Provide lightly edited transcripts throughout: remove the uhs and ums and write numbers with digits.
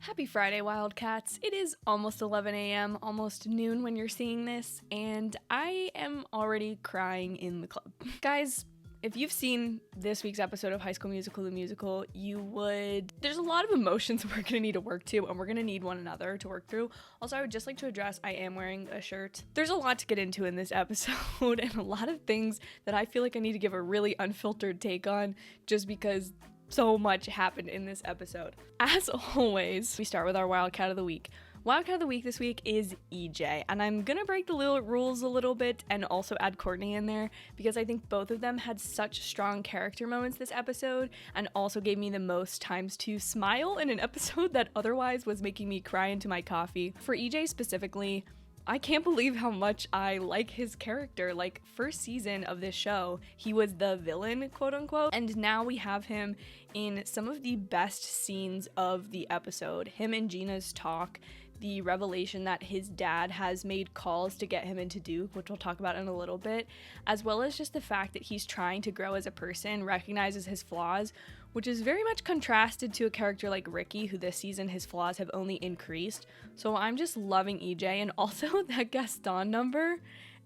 Happy Friday, Wildcats. It is almost 11 a.m., almost noon when you're seeing this, and I am already crying in the club. Guys, if you've seen this week's episode of High School Musical, the musical, there's a lot of emotions we're gonna need to work to, and we're gonna need one another to work through. Also, I would just like to address, I am wearing a shirt. There's a lot to get into in this episode, and a lot of things that I feel like I need to give a really unfiltered take on, just because so much happened in this episode. As always, we start with our Wildcat of the Week. Wildcat of the Week this week is EJ, and I'm gonna break the little rules a little bit and also add Courtney in there because I think both of them had such strong character moments this episode and also gave me the most times to smile in an episode that otherwise was making me cry into my coffee. For EJ specifically, I can't believe how much I like his character. Like, first season of this show, he was the villain, quote unquote, and now we have him in some of the best scenes of the episode. Him and Gina's talk, the revelation that his dad has made calls to get him into Duke, which we'll talk about in a little bit, as well as just the fact that he's trying to grow as a person, recognizes his flaws, which is very much contrasted to a character like Ricky, who this season his flaws have only increased. So I'm just loving EJ, and also that Gaston number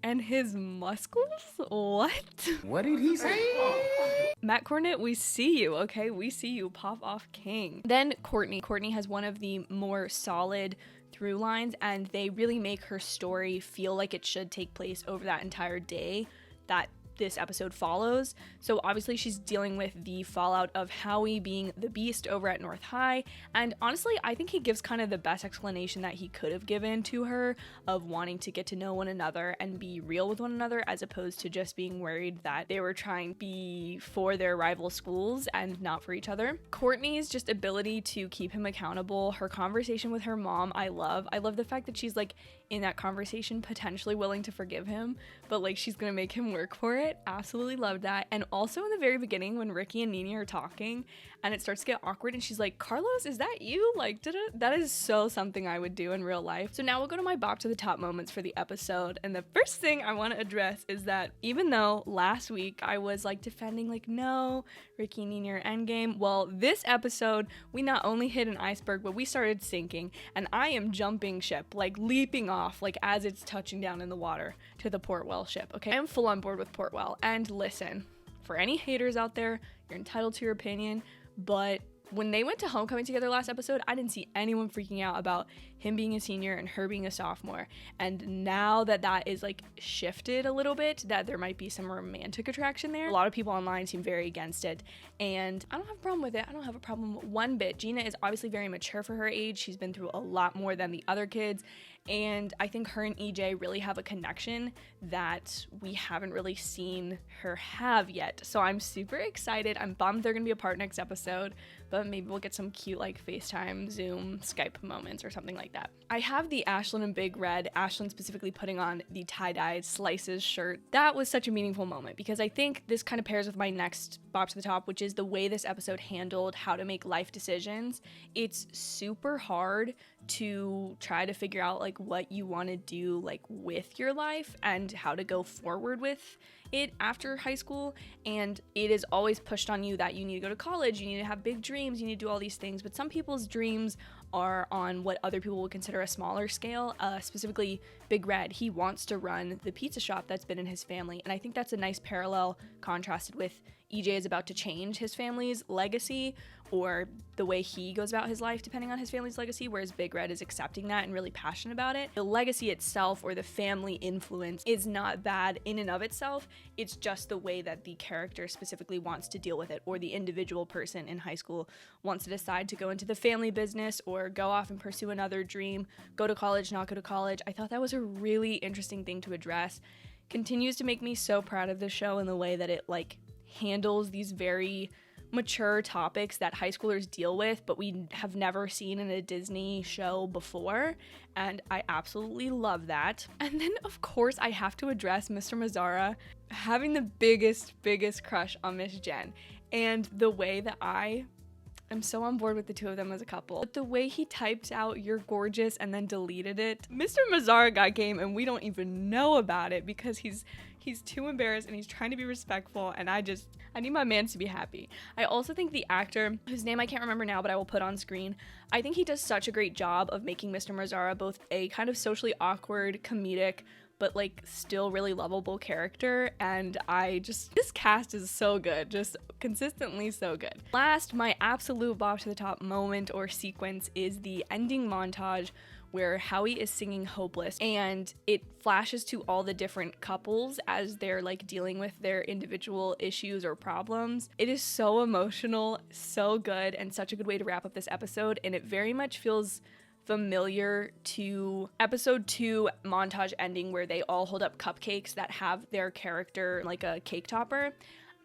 and his muscles. What did he say? Matt Cornett, we see you, okay? We see you. Pop off king. Then Courtney. Courtney has one of the more solid through lines, and they really make her story feel like it should take place over that entire day that this episode follows. So obviously she's dealing with the fallout of Howie being the beast over at North High, and honestly I think he gives kind of the best explanation that he could have given to her of wanting to get to know one another and be real with one another, as opposed to just being worried that they were trying to be for their rival schools and not for each other. Courtney's just ability to keep him accountable, her conversation with her mom, I love the fact that she's like in that conversation potentially willing to forgive him, but like she's gonna make him work for it. Absolutely loved that. And also in the very beginning when Ricky and Nene are talking and it starts to get awkward and she's like, Carlos, is that you? Like, that is so something I would do in real life. So now we'll go to my bop to the top moments for the episode. And the first thing I want to address is that even though last week I was like defending like, no, Ricky and Nene are endgame, well, this episode we not only hit an iceberg, but we started sinking, and I am jumping ship, like leaping off like as it's touching down in the water to the Portwell ship. Okay, I'm full on board with Portwell. And listen, for any haters out there, you're entitled to your opinion, but when they went to homecoming together last episode, I didn't see anyone freaking out about him being a senior and her being a sophomore. And now that that is like shifted a little bit, that there might be some romantic attraction there, a lot of people online seem very against it. And I don't have a problem with it. I don't have a problem one bit. Gina is obviously very mature for her age. She's been through a lot more than the other kids. And I think her and EJ really have a connection that we haven't really seen her have yet. So I'm super excited. I'm bummed they're gonna be apart next episode, but maybe we'll get some cute like FaceTime, Zoom, Skype moments or something like that. I have the Ashlyn and Big Red, Ashlyn specifically putting on the tie-dyed slices shirt. That was such a meaningful moment because I think this kind of pairs with my next bop to the top, which is the way this episode handled how to make life decisions. It's super hard to try to figure out like what you want to do like with your life and how to go forward with it after high school, and it is always pushed on you that you need to go to college, you need to have big dreams, you need to do all these things, but some people's dreams are on what other people would consider a smaller scale. Specifically Big Red, he wants to run the pizza shop that's been in his family, and I think that's a nice parallel contrasted with EJ is about to change his family's legacy or the way he goes about his life depending on his family's legacy, whereas Big Red is accepting that and really passionate about it. The legacy itself or the family influence is not bad in and of itself, it's just the way that the character specifically wants to deal with it, or the individual person in high school wants to decide to go into the family business or go off and pursue another dream, go to college, not go to college. I thought that was a really interesting thing to address. Continues to make me so proud of the show in the way that it like handles these very mature topics that high schoolers deal with, but we have never seen in a Disney show before, and I absolutely love that. And then of course I have to address Mr. Mazzara having the biggest crush on Miss Jen, and the way that I I'm so on board with the two of them as a couple. But the way he typed out "you're gorgeous" and then deleted it, Mr. Mazzara got game and we don't even know about it because he's too embarrassed and he's trying to be respectful, and I need my mans to be happy. I also think the actor, whose name I can't remember now, but I will put on screen, I think he does such a great job of making Mr. Mazzara both a kind of socially awkward, comedic, but like still really lovable character, and this cast is so good, just consistently so good. Last, my absolute bop to the top moment or sequence is the ending montage where Howie is singing Hopeless, and it flashes to all the different couples as they're like dealing with their individual issues or problems. It is so emotional, so good, and such a good way to wrap up this episode, and it very much feels familiar to episode 2 montage ending where they all hold up cupcakes that have their character like a cake topper.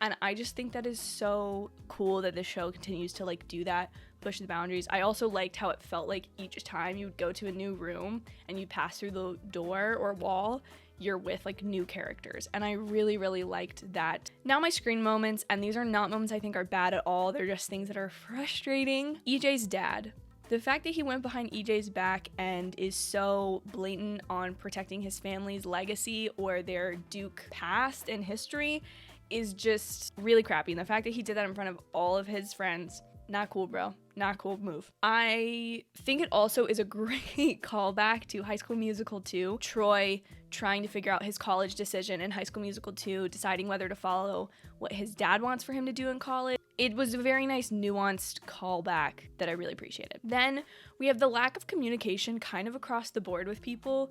And I just think that is so cool that the show continues to like do that, push the boundaries. I also liked how it felt like each time you would go to a new room and you pass through the door or wall, you're with like new characters, and I really, really liked that. Now my screen moments, and these are not moments I think are bad at all, they're just things that are frustrating. EJ's dad. The fact that he went behind EJ's back and is so blatant on protecting his family's legacy or their Duke past and history is just really crappy. And the fact that he did that in front of all of his friends, not cool, bro. Not cool move. I think it also is a great callback to High School Musical 2. Troy trying to figure out his college decision in High School Musical 2, deciding whether to follow what his dad wants for him to do in college. It was a very nice, nuanced callback that I really appreciated. Then we have the lack of communication kind of across the board with people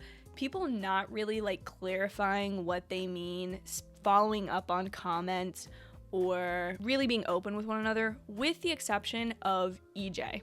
not really like clarifying what they mean, following up on comments, or really being open with one another, with the exception of EJ.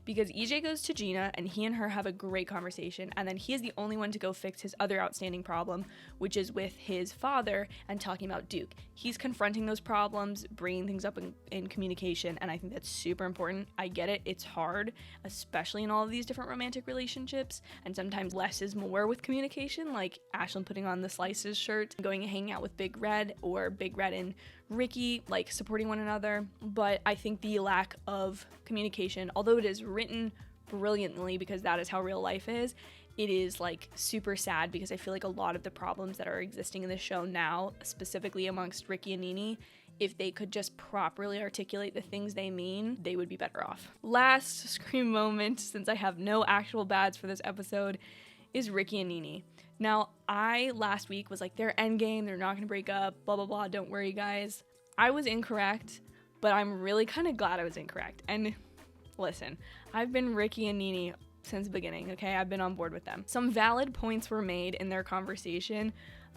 Because EJ goes to Gina and he and her have a great conversation, and then he is the only one to go fix his other outstanding problem, which is with his father and talking about Duke. He's confronting those problems, bringing things up in communication, and I think that's super important. I get it, it's hard, especially in all of these different romantic relationships, and sometimes less is more with communication, like Ashlyn putting on the Slices shirt, going and hanging out with Big Red, or Big Red and Ricky, like supporting one another. But I think the lack of communication, although it is written brilliantly because that is how real life is, it is like super sad because I feel like a lot of the problems that are existing in the show now, specifically amongst Ricky and Nene, if they could just properly articulate the things they mean, they would be better off. Last scream moment, since I have no actual bads for this episode, is Ricky and Nene. Now, I last week was like, they're endgame, they're not gonna break up, blah, blah, blah, don't worry, guys. I was incorrect, but I'm really kind of glad I was incorrect. And listen, I've been Ricky and Nene since the beginning, okay? I've been on board with them. Some valid points were made in their conversation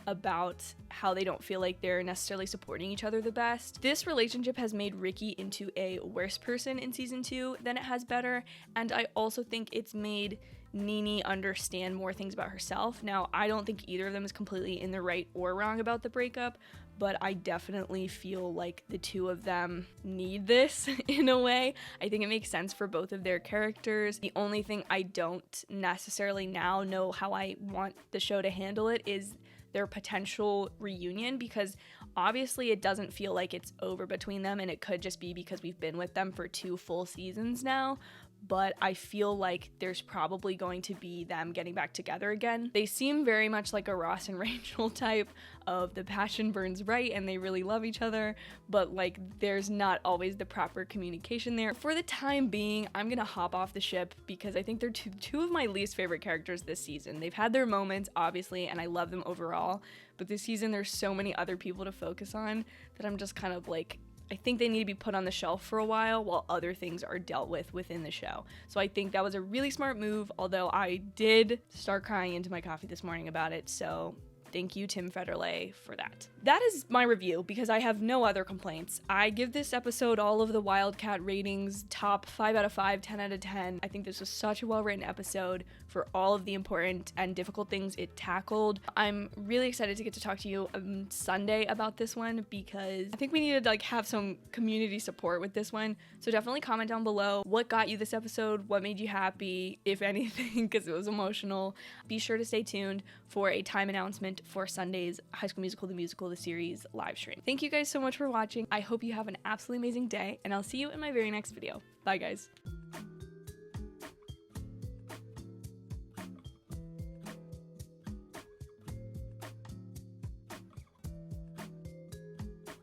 about how they don't feel like they're necessarily supporting each other the best. This relationship has made Ricky into a worse person in season 2 than it has better, and I also think it's made Nene understand more things about herself. Now, I don't think either of them is completely in the right or wrong about the breakup, but I definitely feel like the two of them need this in a way. I think it makes sense for both of their characters. The only thing I don't necessarily now know how I want the show to handle it is their potential reunion, because obviously it doesn't feel like it's over between them, and it could just be because we've been with them for 2 full seasons now. But I feel like there's probably going to be them getting back together again. They seem very much like a Ross and Rachel type of the passion burns bright and they really love each other, but like there's not always the proper communication there. For the time being, I'm gonna hop off the ship because I think they're two of my least favorite characters this season. They've had their moments, obviously, and I love them overall, but this season there's so many other people to focus on that I'm just kind of like, I think they need to be put on the shelf for a while other things are dealt with within the show. So I think that was a really smart move, although I did start crying into my coffee this morning about it, so thank you, Tim Federle, for that. That is my review because I have no other complaints. I give this episode all of the Wildcat ratings, top 5 out of 5, 10 out of 10. I think this was such a well-written episode for all of the important and difficult things it tackled. I'm really excited to get to talk to you on Sunday about this one because I think we need to like have some community support with this one. So definitely comment down below what got you this episode, what made you happy, if anything, because it was emotional. Be sure to stay tuned for a time announcement for Sunday's High School Musical, the Musical, the series live stream. Thank you guys so much for watching. I hope you have an absolutely amazing day, and I'll see you in my very next video. Bye, guys.